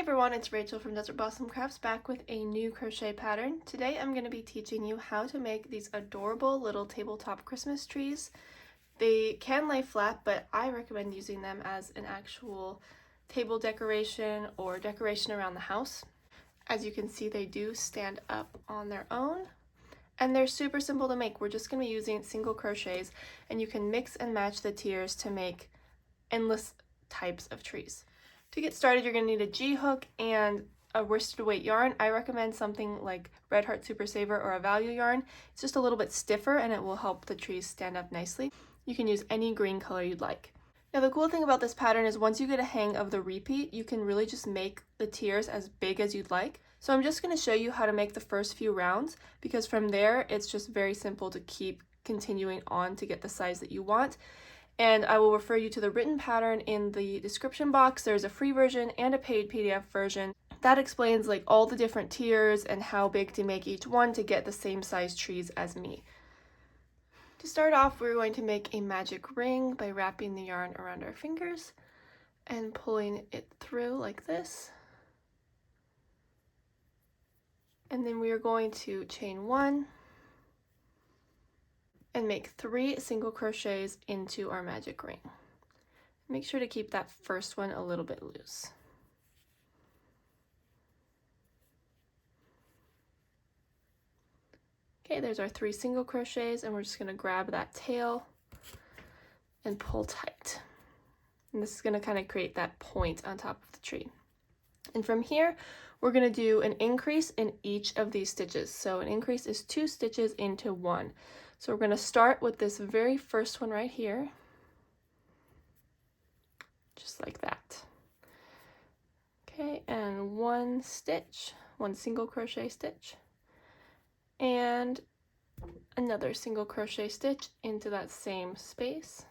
everyone, it's Rachel from Desert Blossom Crafts back with a new crochet pattern. Today I'm going to be teaching you how to make these adorable little tabletop Christmas trees. They can lay flat, but I recommend using them as an actual table decoration or decoration around the house. As you can see, they do stand up on their own and they're super simple to make. We're just going to be using single crochets, and you can mix and match the tiers to make endless types of trees. To get started, you're going to need a G-hook and a worsted weight yarn. I recommend something like Red Heart Super Saver or a value yarn. It's just a little bit stiffer and it will help the trees stand up nicely. You can use any green color you'd like. Now the cool thing about this pattern is once you get a hang of the repeat, you can really just make the tiers as big as you'd like. So I'm just going to show you how to make the first few rounds, because from there it's just very simple to keep continuing on to get the size that you want. And I will refer you to the written pattern in the description box. There's a free version and a paid PDF version that explains like all the different tiers and how big to make each one to get the same size trees as me. To start off, we're going to make a magic ring by wrapping the yarn around our fingers and pulling it through like this. And then we are going to chain 1 and make 3 single crochets into our magic ring. Make sure to keep that first one a little bit loose. Okay, there's our 3 single crochets, and we're just going to grab that tail and pull tight. And this is going to kind of create that point on top of the tree. And from here, we're going to do an increase in each of these stitches. So an increase is 2 stitches into 1. So we're going to start with this very first one right here, just like that. Okay, and 1 stitch, 1 single crochet stitch, and another single crochet stitch into that same space.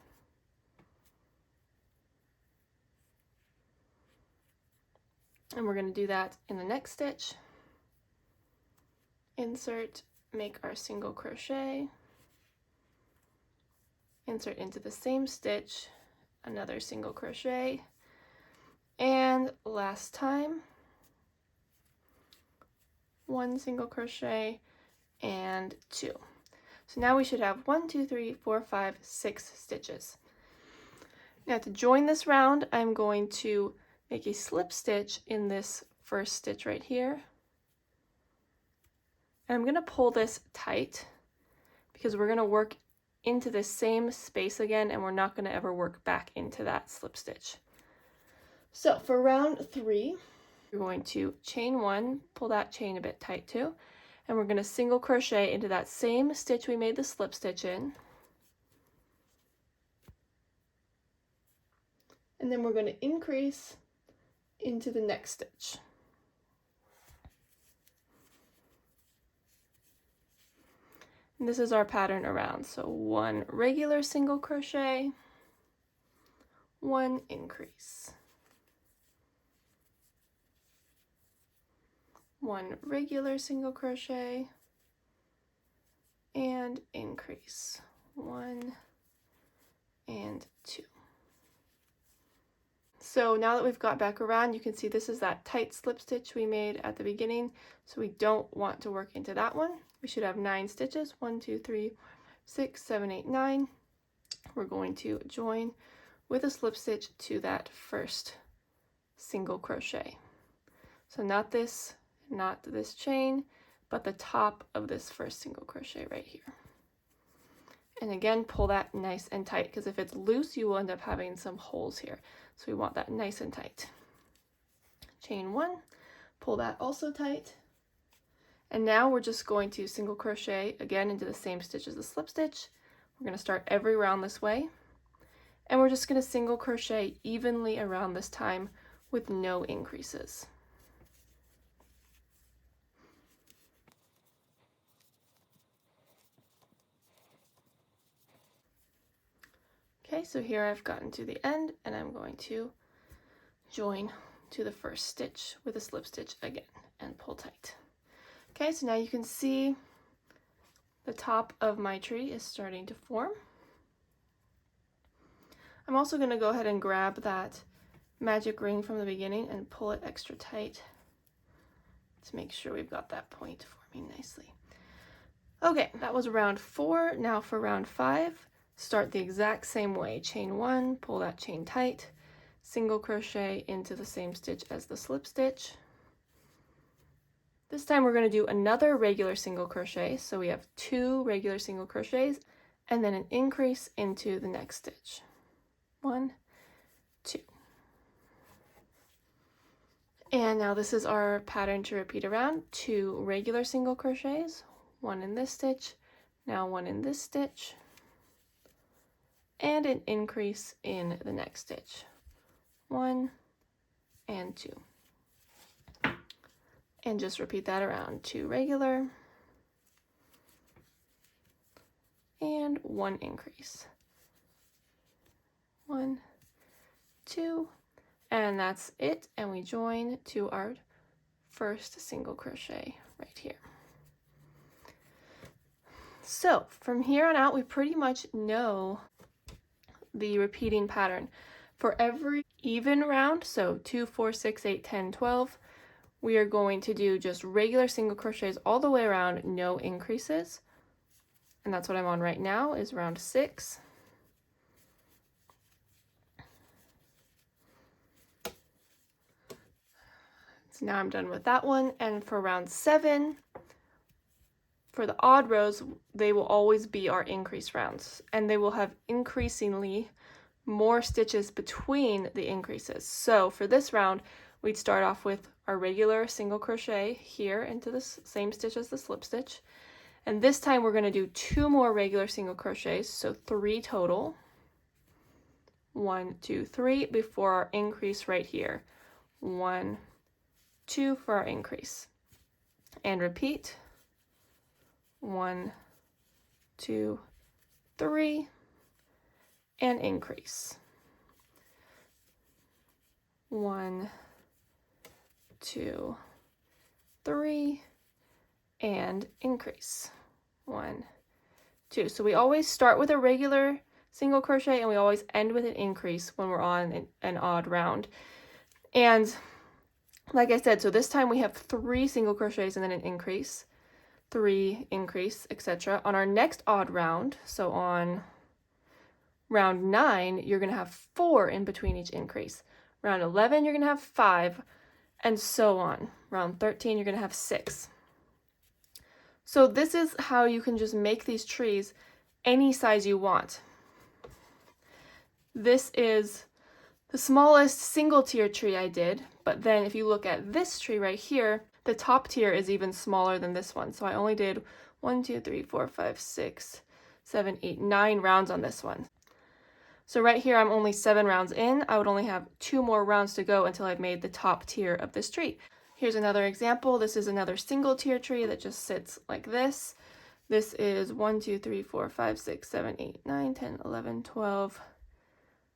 And we're going to do that in the next stitch. Insert, make our single crochet, insert into the same stitch, another single crochet, and last time 1 single crochet and 2. So now we should have 1, 2, 3, 4, 5, 6 stitches. Now to join this round, I'm going to make a slip stitch in this first stitch right here. And I'm going to pull this tight because we're going to work into the same space again, and we're not going to ever work back into that slip stitch. So for round 3, we're going to chain 1, pull that chain a bit tight too, and we're going to single crochet into that same stitch we made the slip stitch in. And then we're going to increase into the next stitch. And this is our pattern around. So 1 regular single crochet, 1 increase, 1 regular single crochet, and increase, 1 and 2. So now that we've got back around, you can see this is that tight slip stitch we made at the beginning, so we don't want to work into that one. We should have 9 stitches, 1, 2, 3, 6, 7, 8, 9. We're going to join with a slip stitch to that first single crochet. So not this chain, but the top of this first single crochet right here. And again, pull that nice and tight, because if it's loose, you will end up having some holes here. So we want that nice and tight. Chain 1, pull that also tight. And now we're just going to single crochet again into the same stitch as the slip stitch. We're going to start every round this way. And we're just going to single crochet evenly around this time with no increases. Okay, so here I've gotten to the end, and I'm going to join to the first stitch with a slip stitch again and pull tight. Okay, so now you can see the top of my tree is starting to form. I'm also going to go ahead and grab that magic ring from the beginning and pull it extra tight to make sure we've got that point forming nicely. Okay, that was round 4. Now for round 5, start the exact same way. Chain 1, pull that chain tight, single crochet into the same stitch as the slip stitch. This time we're going to do another regular single crochet, so we have 2 regular single crochets and then an increase into the next stitch. 1, 2. And now this is our pattern to repeat around. 2 regular single crochets, 1 in this stitch, now 1 in this stitch, and an increase in the next stitch. 1 and 2. And just repeat that around. 2 regular and 1 increase. 1, 2, and that's it. And we join to our first single crochet right here. So from here on out, we pretty much know the repeating pattern. For every even round, so 2, 4, 6, 8, 10, 12, we are going to do just regular single crochets all the way around, no increases. And that's what I'm on right now, is round 6. So now I'm done with that one. And for round 7, for the odd rows, they will always be our increase rounds, and they will have increasingly more stitches between the increases. So for this round, we'd start off with our regular single crochet here into the same stitch as the slip stitch. And this time we're going to do 2 more regular single crochets, so 3 total. 1, 2, 3 before our increase right here. 1, 2 for our increase. And repeat. 1, 2, 3, and increase. 1, 2, 3, and increase. 1, 2. So we always start with a regular single crochet and we always end with an increase when we're on an odd round. And like I said, so this time we have 3 single crochets and then an increase, 3 increase, etc. On our next odd round, so on round 9, you're going to have 4 in between each increase. Round 11, you're going to have 5, and so on. Round 13, you're going to have 6. So this is how you can just make these trees any size you want. This is the smallest single tier tree I did, but then if you look at this tree right here, the top tier is even smaller than this one. So I only did 1, 2, 3, 4, 5, 6, 7, 8, 9 rounds on this one. So right here, I'm only 7 rounds in. I would only have 2 more rounds to go until I've made the top tier of this tree. Here's another example. This is another single tier tree that just sits like this. This is 1, 2, 3, 4, 5, 6, 7, 8, 9, 10, 11, 12,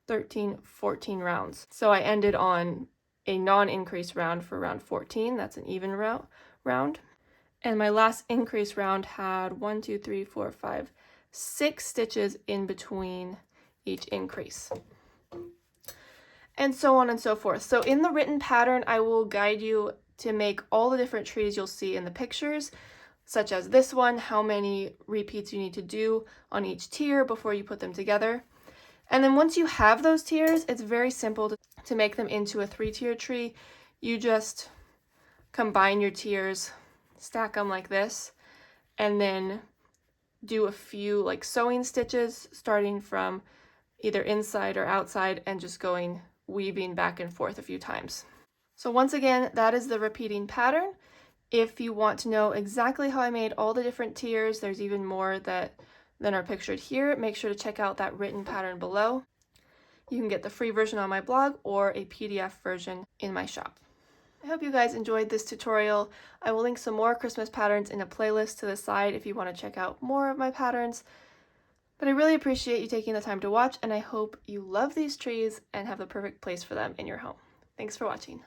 13, 14 rounds. So I ended on a non-increase round for round 14. That's an even round. And my last increase round had 1, 2, 3, 4, 5, 6 stitches in between each increase. And so on and so forth. So in the written pattern, I will guide you to make all the different trees you'll see in the pictures, such as this one, how many repeats you need to do on each tier before you put them together. And then once you have those tiers, it's very simple to make them into a 3-tier tree. You just combine your tiers, stack them like this, and then do a few like sewing stitches starting from either inside or outside and just weaving back and forth a few times. So once again, that is the repeating pattern. If you want to know exactly how I made all the different tiers, there's even more than are pictured here. Make sure to check out that written pattern below. You can get the free version on my blog or a PDF version in my shop. I hope you guys enjoyed this tutorial. I will link some more Christmas patterns in a playlist to the side if you want to check out more of my patterns. But I really appreciate you taking the time to watch, and I hope you love these trees and have the perfect place for them in your home. Thanks for watching.